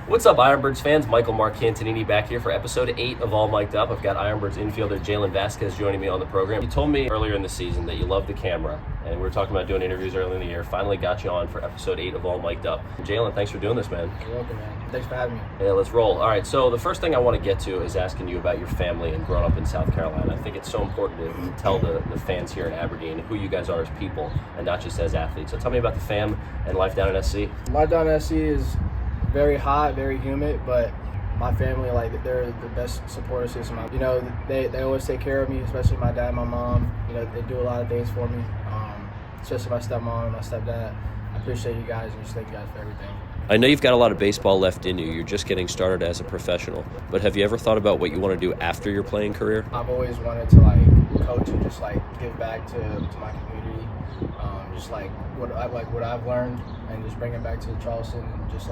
What's up, Ironbirds fans? Michael Marcantonini back here for episode 8 of All Mic'd Up. I've got Ironbirds infielder Jalen Vasquez joining me on the program. You told me earlier in the season that you love the camera, and we were talking about doing interviews earlier in the year. Finally got you on for episode 8 of All Mic'd Up. Jalen, thanks for doing this, man. You're welcome, man. Thanks for having me. Yeah, let's roll. All right, so the first thing I want to get to is asking you about your family and growing up in South Carolina. I think it's so important to tell the fans here in Aberdeen who you guys are as people and not just as athletes. So tell me about the fam and life down in SC. Life down in SC is very hot, very humid, but my family, they're the best support system. You know, they always take care of me, especially my dad and my mom. You know, they do a lot of things for me, especially my stepmom and my stepdad. I appreciate you guys and just thank you guys for everything. I know you've got a lot of baseball left in you. You're just getting started as a professional. But have you ever thought about what you want to do after your playing career? I've always wanted to coach and just give back to my community. Just what I've learned and just bring it back to Charleston and just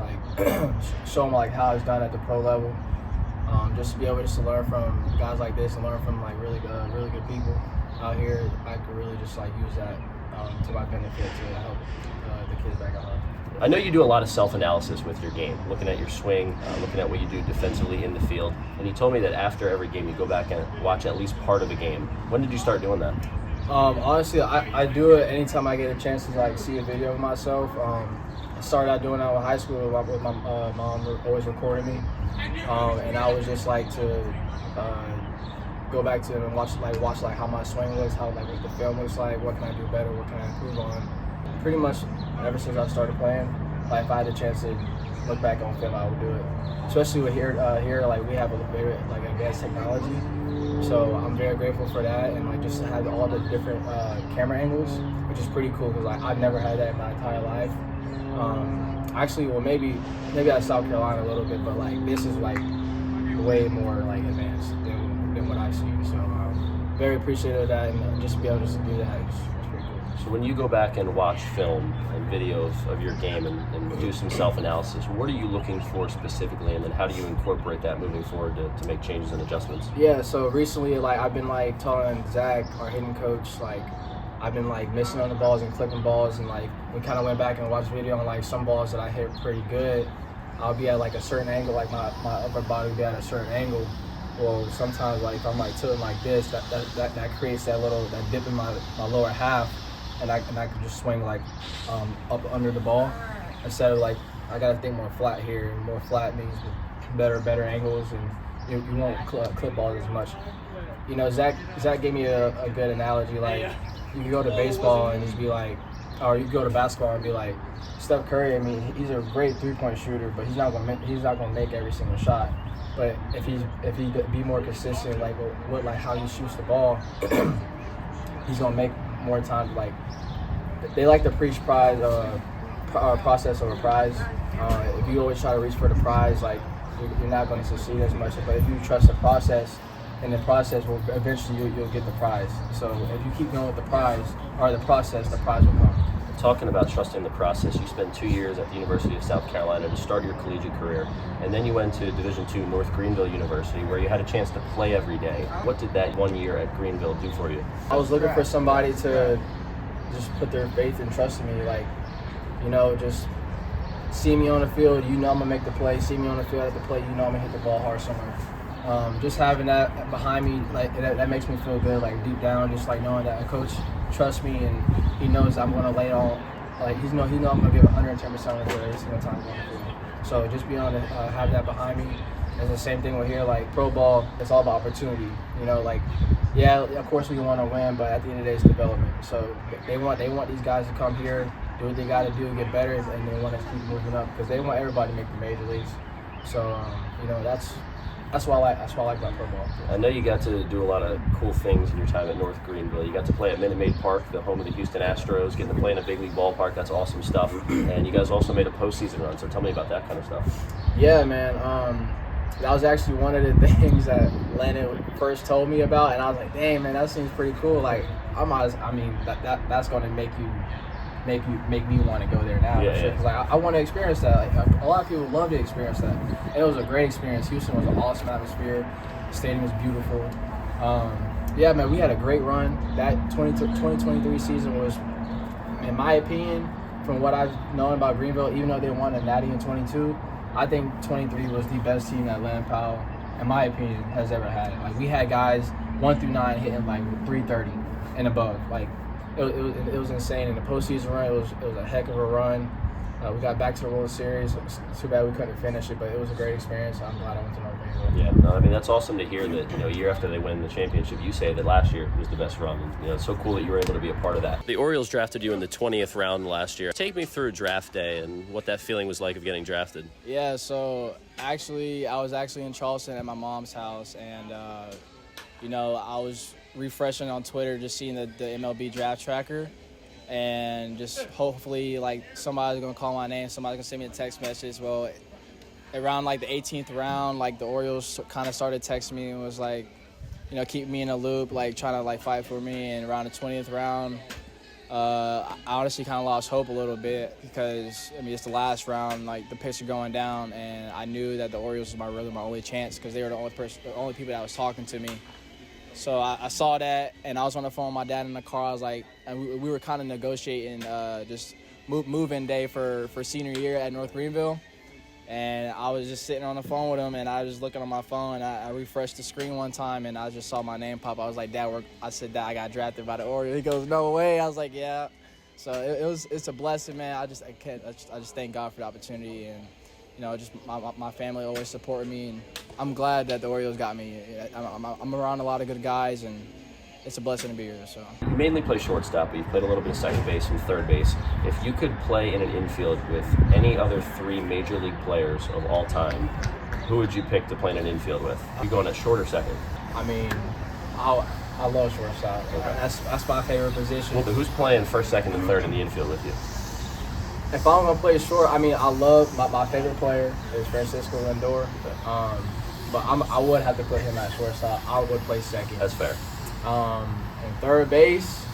show them how it's done at the pro level. Just to be able to learn from guys like this and learn from really good people out here. I could really just use that to my benefit to help the kids back at home. I know you do a lot of self-analysis with your game, looking at your swing, looking at what you do defensively in the field. And you told me that after every game you go back and watch at least part of a game. When did you start doing that? Honestly, I do it anytime I get a chance to see a video of myself. I started out doing that in high school with my mom always recording me, and I would just to go back to it and watch how my swing looks, how what the film looks like, what can I do better, what can I improve on. Pretty much ever since I started playing, if I had a chance to look back on film, I would do it. Especially with here we have a very advanced technology. So I'm very grateful for that, and just to have all the different camera angles, which is pretty cool because I've never had that in my entire life. Actually, well maybe at South Carolina a little bit, but this is way more advanced than what I've seen. So very appreciative of that, and just to be able to do that is pretty cool. So when you go back and watch film and videos of your game and do some self-analysis, what are you looking for specifically, and then how do you incorporate that moving forward to make changes and adjustments? Yeah, so recently I've been telling Zach, our hitting coach, I've been missing on the balls and clipping balls, and we kind of went back and watched video on some balls that I hit pretty good. I'll be at a certain angle, my upper body will be at a certain angle. Well, sometimes if I'm tilting like this, that creates that dip in my lower half, and I can just swing up under the ball instead of I gotta think more flat here, and more flat means better angles, and you won't clip balls as much. You know, Zach gave me a good analogy. You can go to baseball and just be or you can go to basketball and be Steph Curry. I mean, he's a great 3-point shooter, but he's not gonna make every single shot. But if he be more consistent, how he shoots the ball, he's gonna make more times. They like to preach prize, process over prize. If you always try to reach for the prize, you're not going to succeed as much. But if you trust the process, and the process will eventually you'll get the prize. So if you keep going with the prize or the process will come. Talking about trusting the process, you spent 2 years at the University of South Carolina to start your collegiate career, and then you went to Division II North Greenville University, where you had a chance to play every day. What did that 1 year at Greenville do for you? I was looking for somebody to just put their faith and trust in me, just see me on the field, I'm gonna make the play. See me on the field at the plate, I'm gonna hit the ball hard somewhere. Just having that behind me, that makes me feel good, deep down, just knowing that a coach trusts me and he knows I'm gonna lay on, he know I'm gonna give 110% of the every single time I'm on the field. So just being able to have that behind me. It's the same thing with here, pro ball, it's all about opportunity. Yeah, of course we want to win, but at the end of the day, it's development. So they want these guys to come here, do what they got to do, get better, and they want to keep moving up because they want everybody to make the major leagues. So that's why I like about pro ball. I know you got to do a lot of cool things in your time at North Greenville. You got to play at Minute Maid Park, the home of the Houston Astros, getting to play in a big league ballpark. That's awesome stuff. And you guys also made a postseason run. So tell me about that kind of stuff. Yeah, man. That was actually one of the things that Landon first told me about, and I was like, "Dang, man, that seems pretty cool." That's going to make me want to go there now. Yeah, sure. Yeah. I want to experience that. A lot of people love to experience that. And it was a great experience. Houston was an awesome atmosphere. The stadium was beautiful. Yeah, man, we had a great run. That 2023 season was, in my opinion, from what I've known about Greenville, even though they won a Natty in 22. I think 23 was the best team that Land Powell, in my opinion, has ever had. Like, we had guys 1 through 9 hitting like 330 and above. Like, it was insane. In the postseason run, it was a heck of a run. We got back to the World Series. It's too bad we couldn't finish it, but it was a great experience. I'm glad I went to North Greenville. Yeah, no, I mean, that's awesome to hear that, year after they win the championship, you say that last year was the best run. And, it's so cool that you were able to be a part of that. The Orioles drafted you in the 20th round last year. Take me through draft day and what that feeling was like of getting drafted. Yeah, so actually, I was actually in Charleston at my mom's house, and, I was refreshing on Twitter, just seeing the MLB draft tracker. And just hopefully, like, somebody's going to call my name, somebody's going to send me a text message. Well, around, like, the 18th round, like, the Orioles kind of started texting me and was, like, keep me in a loop, like, trying to, like, fight for me. And around the 20th round, I honestly kind of lost hope a little bit because, it's the last round, like, the picks are going down, and I knew that the Orioles was my only chance because they were the only people that was talking to me. So I saw that, and I was on the phone with my dad in the car. I was like, and we were kind of negotiating just move-in day for senior year at North Greenville. And I was just sitting on the phone with him, and I was looking on my phone, and I refreshed the screen one time, and I just saw my name pop. I was like, Dad, I said, Dad, I got drafted by the Orioles. He goes, no way. I was like, yeah. So it's a blessing, man. I just thank God for the opportunity, and just my family always supported me, and I'm glad that the Orioles got me. I'm around a lot of good guys, and it's a blessing to be here. So you mainly play shortstop, but you've played a little bit of second base and third base. If you could play in an infield with any other 3 major league players of all time, who would you pick to play in an infield with? You going at short or second? I love shortstop. Okay. That's my favorite position. Well, but who's playing first, second, and third in the infield with you? If I'm gonna play short, I love my favorite player is Francisco Lindor. But I would have to put him at shortstop. I would play second. That's fair. And third base,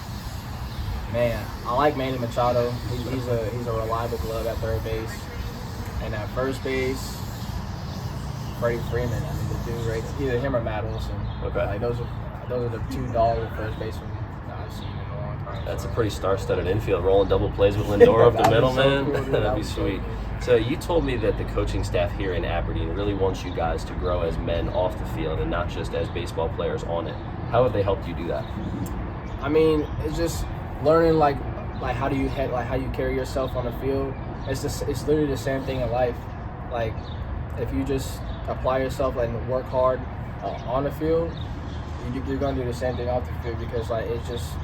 man, I like Manny Machado. He's a reliable glove at third base. And at first base, Freddie Freeman. The dude, right? Either him or Matt Olson. Okay. Like those are the 2 dogs at first baseman I've seen in a long time. That's a pretty star-studded infield, rolling double plays with Lindor up the middle, man. So cool, That'd be sweet. So you told me that the coaching staff here in Aberdeen really wants you guys to grow as men off the field and not just as baseball players on it. How have they helped you do that? It's just learning like how do you how you carry yourself on the field. It's literally the same thing in life. Like, if you just apply yourself and work hard on the field, you're gonna do the same thing off the field because that's just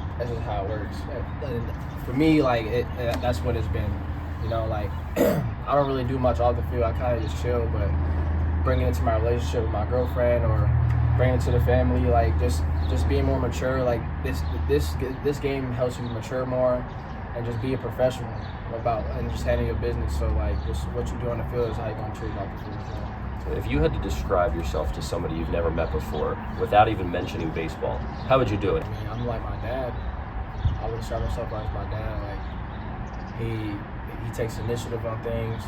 how it works. And for me, that's what it's been. I don't really do much off the field. I kind of just chill, but bringing it into my relationship with my girlfriend or bringing it to the family, just being more mature. This game helps you mature more and just be a professional and just handle your business. So just what you do on the field is how you're gonna treat it off the field as well. If you had to describe yourself to somebody you've never met before without even mentioning baseball, how would you do it? I'm like my dad. I would describe myself as my dad. He takes initiative on things,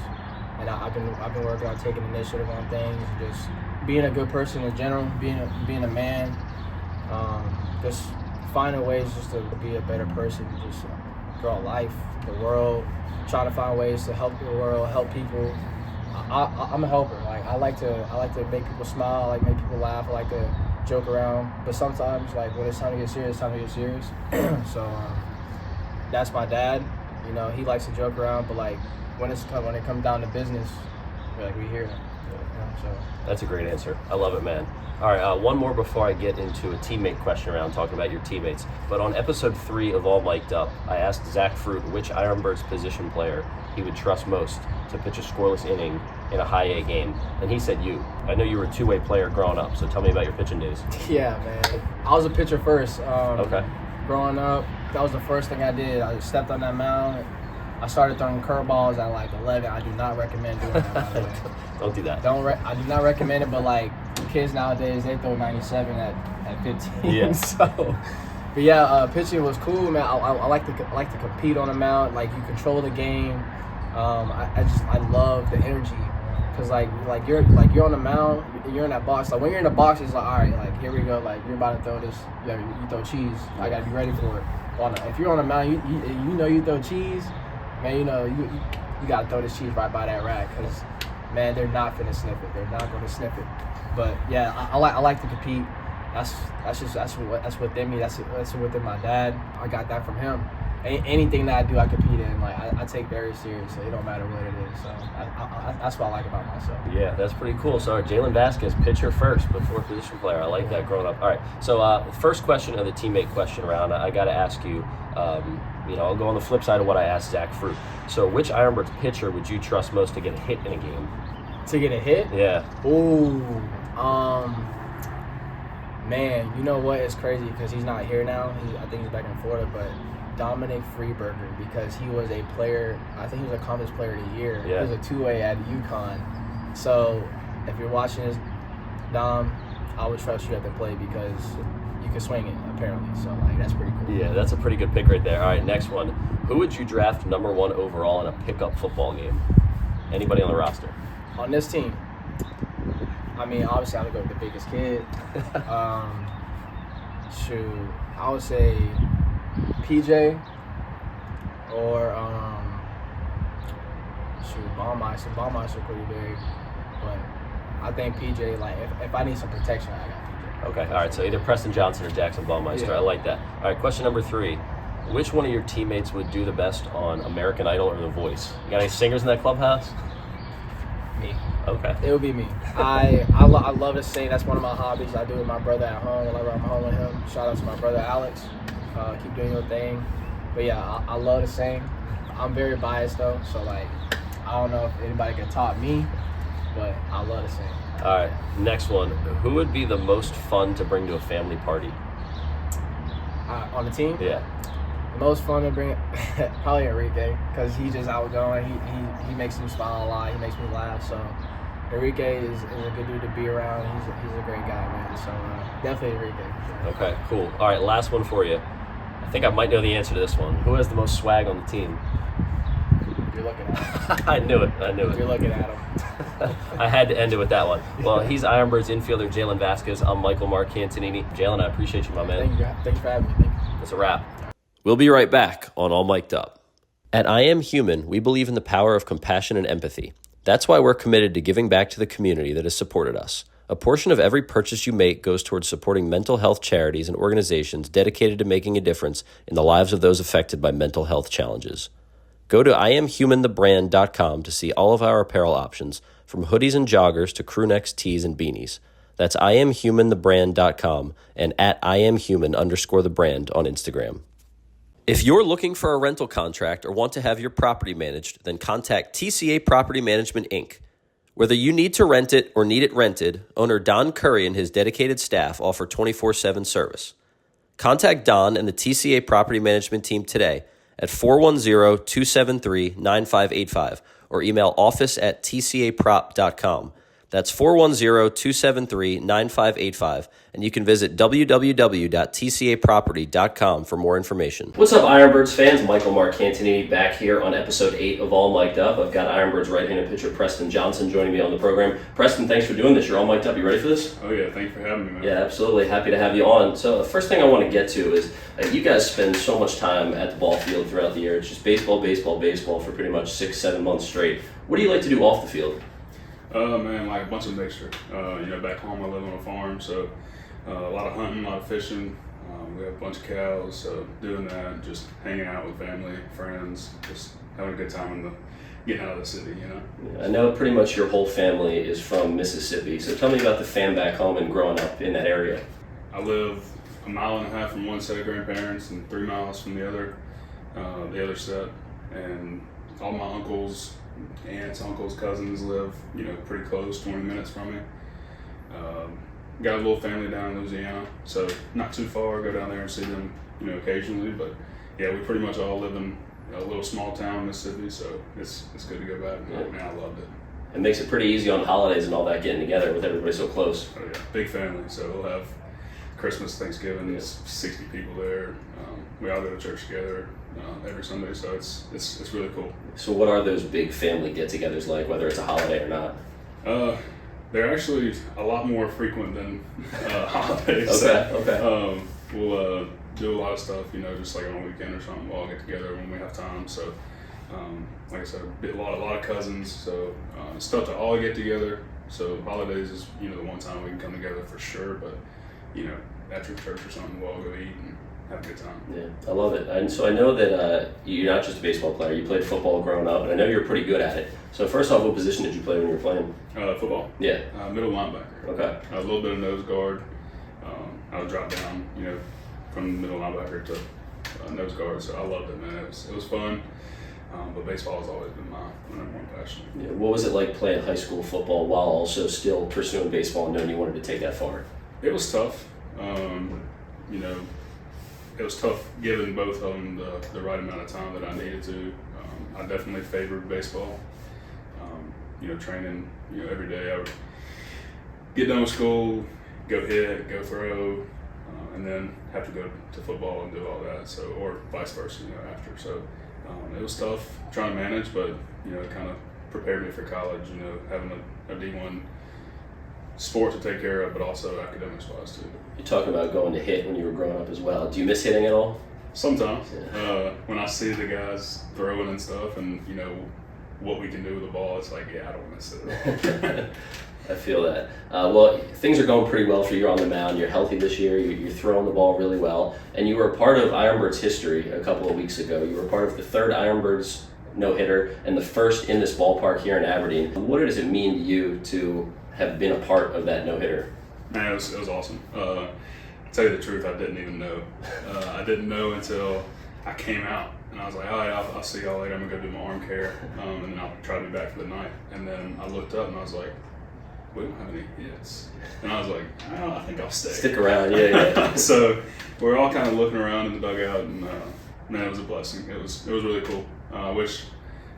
and I've been working on taking initiative on things, just being a good person in general, being a man, just finding ways just to be a better person, just throughout life, the world, trying to find ways to help the world, help people. I'm a helper. I like to make people smile. I like to make people laugh. I like to joke around. But sometimes, when it's time to get serious, it's time to get serious. So that's my dad. He likes to joke around, but when it comes down to business, we hear it. So that's a great answer. I love it, man. All right, one more before I get into a teammate question round, talking about your teammates. But on episode 3 of All Mic'd Up, I asked Zach Fruit which Ironbirds position player he would trust most to pitch a scoreless inning in a high A game, and he said you. I know you were a two-way player growing up, so tell me about your pitching days. Yeah, man. I was a pitcher first. Okay. Growing up, that was the first thing I did. I stepped on that mound. I started throwing curveballs at 11. I do not recommend doing that, by the way. Don't do that. I do not recommend it, but kids nowadays, they throw 97 at 15. Yeah. So, but yeah, pitching was cool, man. I like to compete on the mound. You control the game. I love the energy, cause you're on the mound, you're in that box. When you're in the box, it's all right. Here we go. You're about to throw this. You throw cheese. I gotta be ready for it. If you're on the mound, you throw cheese, man. You gotta throw this cheese right by that rack, cause man, they're not finna sniff it. They're not going to sniff it. But yeah, I like to compete. That's within me. That's within my dad. I got that from him. Anything that I do, I compete in. Like I take very seriously. It don't matter what it is. So that's what I like about myself. Yeah, that's pretty cool. So, all right, Jalen Vasquez, pitcher first before position player. I like that growing up. All right, so first question of the teammate question round. I got to ask you. I'll go on the flip side of what I asked Zach Fruit. So, which Ironbirds pitcher would you trust most to get a hit in a game? To get a hit? Yeah. Ooh. Man, you know what? It's crazy because he's not here now. I think he's back in Florida, but Dominic Freeberger, because he was a player. I think he was a conference player of the year. Yeah. He was a 2A at UConn. So if you're watching this, Dom, I would trust you at the plate because you can swing it apparently. So that's pretty cool. Yeah, that's a pretty good pick right there. All right, next one. Who would you draft number 1 overall in a pickup football game? Anybody on the roster? On this team, I mean, obviously I would go with the biggest kid. I would say PJ or Baumeister. Baumeister pretty big, but I think PJ. Like if I need some protection, I got PJ. Okay, all right. So either Preston Johnson or Jackson Baumeister. Yeah. I like that. All right, question number 3. Which one of your teammates would do the best on American Idol or The Voice? You got any singers in that clubhouse? Me. Okay. It would be me. I love to sing. That's one of my hobbies. I do with my brother at home whenever I'm home with him. Shout out to my brother Alex. Keep doing your thing. But yeah, I love to sing. I'm very biased though, so I don't know if anybody can top me, but I love to sing. All right, next one. Who would be the most fun to bring to a family party? On the team? Yeah. The most fun to bring, probably Enrique, because he's just outgoing. He makes me smile a lot. He makes me laugh. So Enrique is a good dude to be around. He's a great guy, man. So definitely Enrique. Okay, cool. All right, last one for you. I think I might know the answer to this one. Who has the most swag on the team? You're looking at him. I knew it. You're looking at him. I had to end it with that one. Well, he's Ironbirds infielder Jalen Vasquez. I'm Michael Marcantonini. Jalen, I appreciate you, my man. Thank you for having me. Thank you. That's a wrap. We'll be right back on All Mic'd Up. At I Am Human, we believe in the power of compassion and empathy. That's why we're committed to giving back to the community that has supported us. A portion of every purchase you make goes towards supporting mental health charities and organizations dedicated to making a difference in the lives of those affected by mental health challenges. Go to IamHumanTheBrand.com to see all of our apparel options, from hoodies and joggers to crewnecks, tees, and beanies. That's IamHumanTheBrand.com and at IamHuman_the brand on Instagram. If you're looking for a rental contract or want to have your property managed, then contact TCA Property Management, Inc. Whether you need to rent it or need it rented, owner Don Curry and his dedicated staff offer 24/7 service. Contact Don and the TCA Property Management team today at 410-273-9585 or email office@tcaprop.com. That's 410-273-9585, and you can visit www.tcaproperty.com for more information. What's up, Ironbirds fans? Michael Marcantonini back here on episode 8 of All Mic'd Up. I've got Ironbirds right-handed pitcher Preston Johnson joining me on the program. Preston, thanks for doing this. You're all mic'd up. You ready for this? Oh yeah, thanks for having me, man. Yeah, absolutely. Happy to have you on. So the first thing I want to get to is you guys spend so much time at the ball field throughout the year. It's just baseball, baseball, baseball for pretty much 6-7 months straight. What do you like to do off the field? Man, like a bunch of mixture. Back home I live on a farm, so a lot of hunting, a lot of fishing. We have a bunch of cows, so doing that, just hanging out with family, friends, just having a good time getting out of the city, Yeah, I know pretty much your whole family is from Mississippi, so tell me about the fam back home and growing up in that area. I live a mile and a half from one set of grandparents and 3 miles from the other set, and all my uncles, aunts, uncles, cousins live, pretty close, 20 minutes from me. Got a little family down in Louisiana, so not too far. Go down there and see them, occasionally. But yeah, we pretty much all live in a little small town in Mississippi, so it's good to go back. Yeah. Man, I loved it. It makes it pretty easy on holidays and all that, getting together with everybody so close. Oh yeah, big family. So we'll have Christmas, Thanksgiving. There's 60 people there. We all go to church together every Sunday, so it's really cool. So what are those big family get-togethers like, whether it's a holiday or not? They're actually a lot more frequent than holidays. Okay. We'll do a lot of stuff, just like on a weekend or something. We'll all get together when we have time. So Like I said, a lot of cousins, so it's tough to all get together. So holidays is the one time we can come together for sure. But after church or something, we'll all go eat and have a good time. Yeah, I love it. And so I know that you're not just a baseball player. You played football growing up, and I know you're pretty good at it. So first off, what position did you play when you were playing? Football. Yeah. Middle linebacker. Okay. A little bit of nose guard. I would drop down, from middle linebacker to nose guard. So I loved it, man. It was fun. But baseball has always been my number one passion. Yeah. What was it like playing high school football while also still pursuing baseball and knowing you wanted to take that far? It was tough. It was tough giving both of them the right amount of time that I needed to. I definitely favored baseball. Training, every day I would get done with school, go hit, go throw, and then have to go to football and do all that. So, or vice versa, after. So, it was tough trying to manage, but it kind of prepared me for college. Having a D1 sport to take care of, but also academics wise too. You talked about going to hit when you were growing up as well. Do you miss hitting at all? Sometimes, Yeah. when I see the guys throwing and stuff, and what we can do with the ball, it's like, I don't miss it at all. I feel that. Well, things are going pretty well for you on the mound. You're healthy this year. You're throwing the ball really well. And you were a part of Ironbird's history a couple of weeks ago. You were part of the third Ironbird's no-hitter and the first in this ballpark here in Aberdeen. What does it mean to you to have been a part of that no-hitter? Man, it was awesome. To tell you the truth, I didn't even know. I didn't know until I came out. And I was like, all right, I'll see y'all later. I'm going to go do my arm care, and then I'll try to be back for the night. And then I looked up and I was like, we don't have any hits. And I was like, I think I'll stay. Stick around, yeah. So we're all kind of looking around in the dugout, and man, it was a blessing. It was really cool. I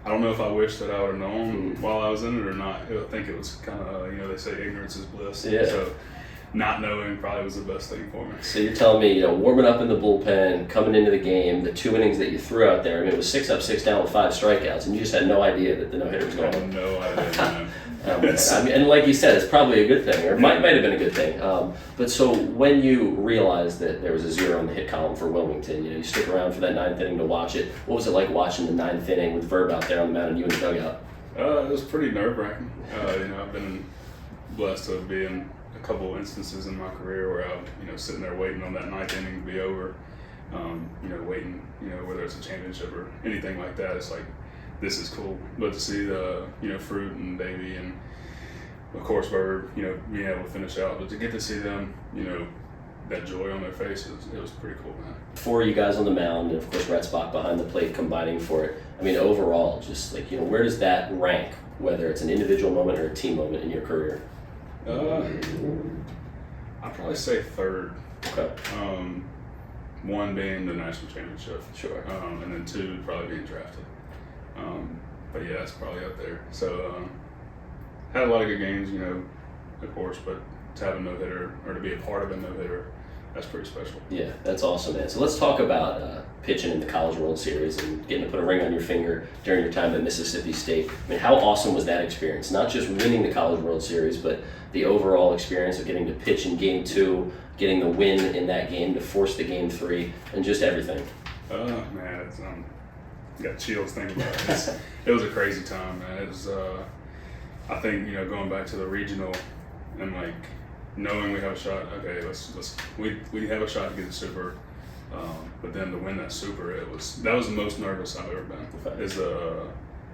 don't know if I wish that I would have known while I was in it or not. I think it was kind of, they say ignorance is bliss. Yeah. So not knowing probably was the best thing for me. So you're telling me, warming up in the bullpen, coming into the game, the 2 innings that you threw out there, I mean, it was 6 up, 6 down with 5 strikeouts, and you just had no idea that the no-hitter was I going had on. no idea, man. And like you said, it's probably a good thing, or might have been a good thing. But so when you realized that there was a 0 in the hit column for Wilmington, you stick around for that 9th inning to watch it. What was it like watching the 9th inning with Verb out there on the mound and you in the dugout? It was pretty nerve-wracking. I've been blessed to be in a couple instances in my career where I'm, sitting there waiting on that 9th inning to be over. Waiting, whether it's a championship or anything like that. It's like, this is cool. But to see the, Fruit and Davey and, of course, Verb, being able to finish out, but to get to see them, that joy on their faces, it was pretty cool, man. 4 of you guys on the mound, and of course, Red Spock behind the plate combining for it. I mean, overall, just like, where does that rank, whether it's an individual moment or a team moment in your career? I'd probably say third. Okay. 1 being the national championship. Sure. And then 2 probably being drafted. But yeah, it's probably up there. So had a lot of good games, of course, but to have a no-hitter or to be a part of a no-hitter, that's pretty special. Yeah, that's awesome, man. So let's talk about pitching in the College World Series and getting to put a ring on your finger during your time at Mississippi State. I mean, how awesome was that experience? Not just winning the College World Series, but the overall experience of getting to pitch in Game 2, getting the win in that game to force the Game 3, and just everything. Man, it's got chills thinking about it. It was a crazy time, man. It was, I think, going back to the regional and like knowing we have a shot. Okay, we have a shot to get the Super, but then to win that Super, that was the most nervous I've ever been.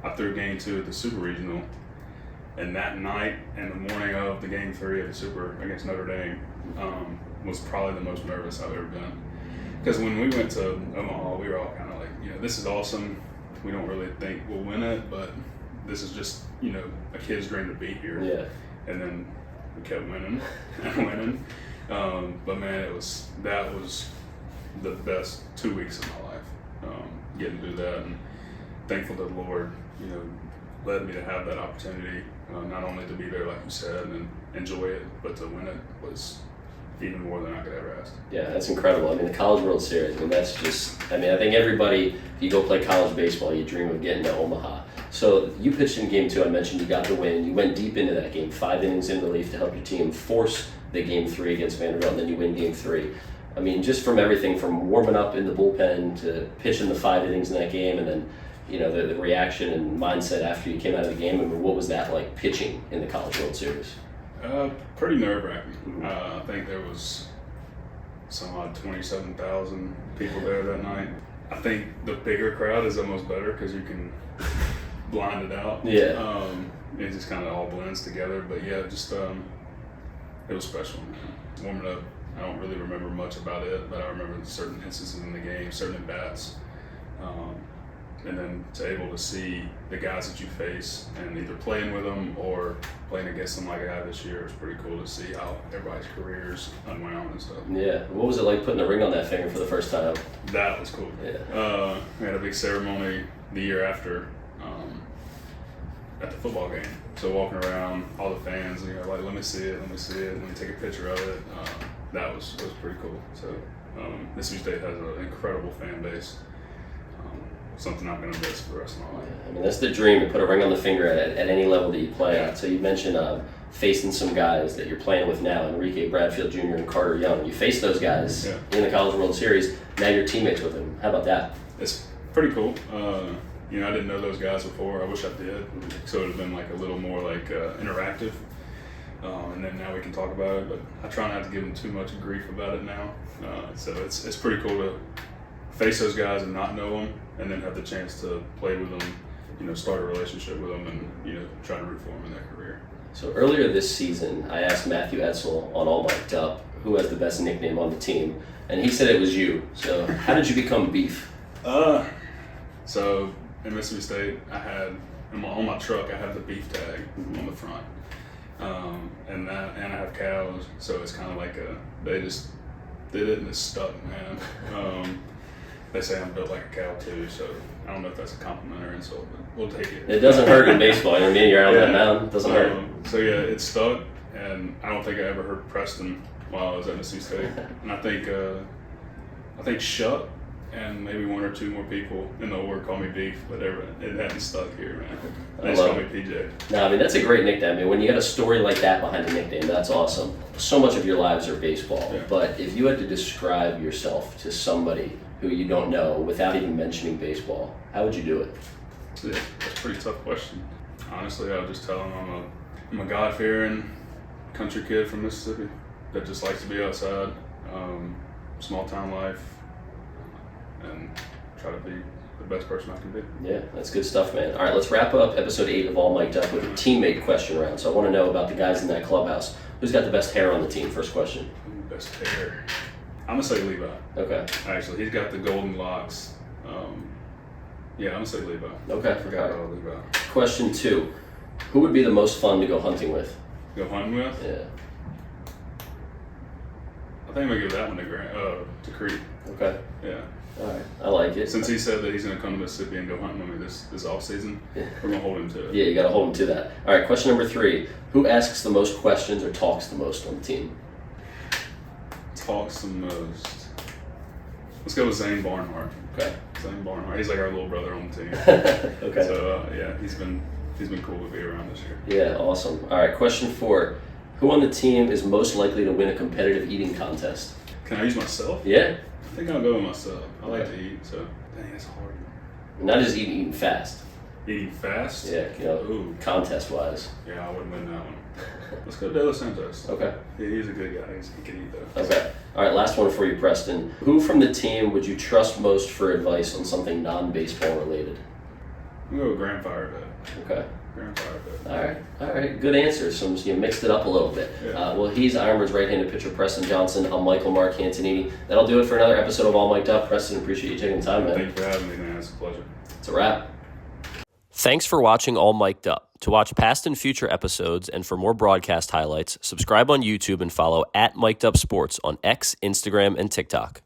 I threw Game 2 at the Super Regional, and that night and the morning of the Game 3 of the Super against Notre Dame was probably the most nervous I've ever been. Because when we went to Omaha, we were all kind of like, this is awesome. We don't really think we'll win it, but this is just, a kid's dream to be here. Yeah. And then we kept winning and winning. But man, that was the best 2 weeks of my life, getting to do that. And thankful to the Lord, led me to have that opportunity, not only to be there, like you said, and enjoy it, but to win it was even more than I could ever ask. Yeah, that's incredible. I mean, the College World Series, that's just, I think everybody, if you go play college baseball, you dream of getting to Omaha. So you pitched in Game 2, I mentioned you got the win. You went deep into that game, 5 innings in relief to help your team force the Game 3 against Vanderbilt, and then you win Game 3. I mean, just from everything from warming up in the bullpen to pitching the 5 innings in that game and then the reaction and mindset after you came out of the game? I mean, what was that like pitching in the College World Series? Pretty nerve-wracking. I think there was some odd 27,000 people there that night. I think the bigger crowd is almost better because you can blind it out. Yeah. It just kind of all blends together. But yeah, just it was special, man. Warming up, I don't really remember much about it, but I remember certain instances in the game, certain at-bats. And then to able to see the guys that you face and either playing with them or playing against them like I had this year, it was pretty cool to see how everybody's careers unwound and stuff. Yeah. What was it like putting a ring on that finger for the first time? That was cool. Yeah. We had a big ceremony the year after at the football game. So walking around, all the fans, like, let me see it, let me take a picture of it. That was pretty cool. So Mississippi State has an incredible fan base. Something I'm going to miss for the rest of my life. I mean, that's the dream, to put a ring on the finger at any level that you play at. So you mentioned facing some guys that you're playing with now, Enrique Bradfield Jr. and Carter Young. You faced those guys in the College World Series. Now you're teammates with them. How about that? It's pretty cool. I didn't know those guys before. I wish I did. So it would have been like a little more like interactive. And then now we can talk about it. But I try not to give them too much grief about it now. So it's pretty cool to face those guys and not know them, and then have the chance to play with them, start a relationship with them, and try to root for them in their career. So earlier this season, I asked Matthew Edsel on All Mic'd Up who has the best nickname on the team, and he said it was you. So how did you become Beef? So in Mississippi State, I had on my truck I have the beef tag on the front, and I have cows, so it's kind of like they just did it and it's stuck, man. They say I'm built like a cow too, so I don't know if that's a compliment or insult, but we'll take it. It doesn't hurt in baseball. I mean, you're out on that mound. It doesn't hurt. So yeah, it stuck, and I don't think I ever heard Preston while I was at Mississippi State. And I think Shuck and maybe one or two more people in the org call me Beef, but it hadn't stuck here, man. They just call me PJ. No, I mean, that's a great nickname. I mean, when you got a story like that behind a nickname, that's awesome. So much of your lives are baseball, but if you had to describe yourself to somebody who you don't know without even mentioning baseball, how would you do it? Yeah, that's a pretty tough question. Honestly, I would just tell them I'm a God-fearing country kid from Mississippi that just likes to be outside, small town life, and try to be the best person I can be. Yeah, that's good stuff, man. All right, let's wrap up episode 8 of All Mic'd Up with a teammate question round. So I want to know about the guys in that clubhouse. Who's got the best hair on the team? First question. Best hair. I'm gonna say Levi. Okay. Actually, he's got the golden locks. I'm gonna say Levi. Okay. I forgot about Levi. Question 2. Who would be the most fun to go hunting with? Go hunting with? Yeah. I think I'm gonna give that one to Creed. Okay. Yeah. All right. I like it. Since he said that he's gonna come to Mississippi and go hunting with me this off season, we're gonna hold him to it. Yeah, you gotta hold him to that. All right. Question number 3. Who asks the most questions or talks the most on the team? Talks the most. Let's go with Zane Barnhart. Okay. Zane Barnhart. He's like our little brother on the team. Okay. So he's been cool to be around this year. Yeah, awesome. All right, question 4. Who on the team is most likely to win a competitive eating contest? Can I use myself? Yeah. I think I'll go with myself. I like to eat, so dang, it's hard. Not just eating fast. Eating fast? Yeah, contest wise. Yeah, I wouldn't win that one. Let's go De Los Santos. Okay. Yeah, he's a good guy. He can eat though. Okay. All right, last one for you, Preston. Who from the team would you trust most for advice on something non-baseball related? I'm going to go with Grandfire Bet. Okay. Grandfire Bet. All right. Good answers. You mixed it up a little bit. Yeah. Well, he's Ironbird's right-handed pitcher, Preston Johnson. I'm Michael Marcantonini. That'll do it for another episode of All Mic'd Up. Preston, appreciate you taking the time, man. Thank you for having me, man. It's a pleasure. It's a wrap. Thanks for watching All Mic'd Up. To watch past and future episodes and for more broadcast highlights, subscribe on YouTube and follow @Mic'dUpSports on X, Instagram, and TikTok.